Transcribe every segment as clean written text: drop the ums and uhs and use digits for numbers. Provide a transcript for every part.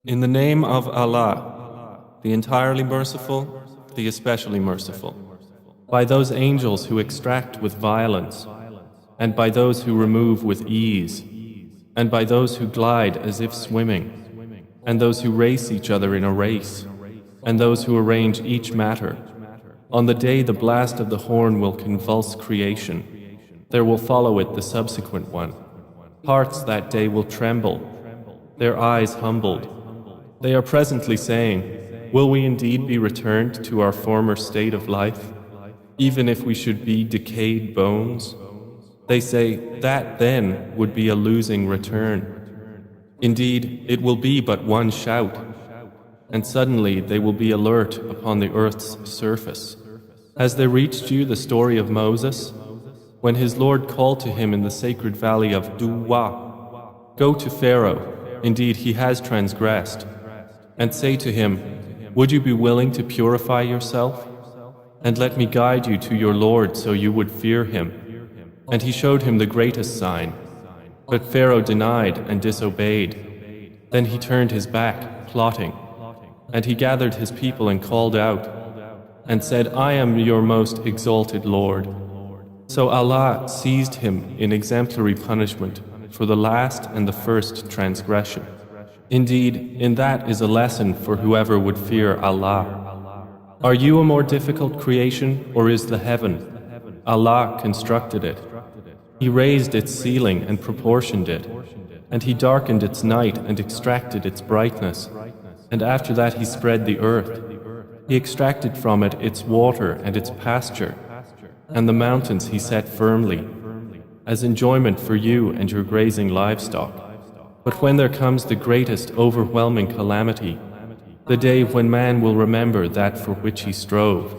In the name of Allah, the entirely merciful, the especially merciful. By those angels who extract with violence, and by those who remove with ease, and by those who glide as if swimming, and those who race each other in a race, and those who arrange each matter. On the day the blast of the horn will convulse creation, there will follow it the subsequent one. Hearts that day will tremble, their eyes humbled. They are presently saying, will we indeed be returned to our former state of life, even if we should be decayed bones? They say, that then would be a losing return. Indeed, it will be but one shout, and suddenly they will be alert upon the earth's surface. Has there reached you the story of Moses, when his Lord called to him in the sacred valley of Tuwa, go to Pharaoh, indeed he has transgressed, and say to him, would you be willing to purify yourself? And let me guide you to your Lord so you would fear him. And he showed him the greatest sign. But Pharaoh denied and disobeyed. Then he turned his back, plotting. And he gathered his people and called out, and said, I am your most exalted Lord. So Allah seized him in exemplary punishment for the last and the first transgression. Indeed, in that is a lesson for whoever would fear Allah. Are you a more difficult creation, or is the heaven? Allah constructed it. He raised its ceiling and proportioned it, and He darkened its night and extracted its brightness. And after that He spread the earth. He extracted from it its water and its pasture, and the mountains He set firmly, as enjoyment for you and your grazing livestock. But when there comes the greatest overwhelming calamity, the day when man will remember that for which he strove,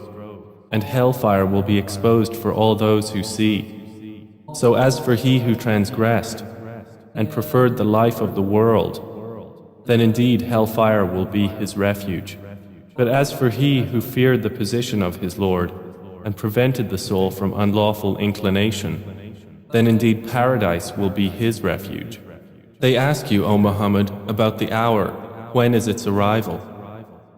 and hellfire will be exposed for all those who see. So as for he who transgressed and preferred the life of the world, then indeed hellfire will be his refuge. But as for he who feared the position of his Lord and prevented the soul from unlawful inclination, then indeed paradise will be his refuge. They ask you, O Muhammad, about the hour, when is its arrival?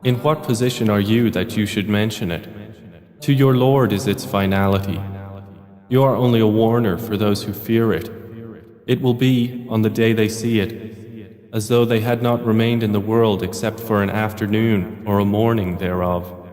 In what position are you that you should mention it? To your Lord is its finality. You are only a warner for those who fear it. It will be, on the day they see it, as though they had not remained in the world except for an afternoon or a morning thereof.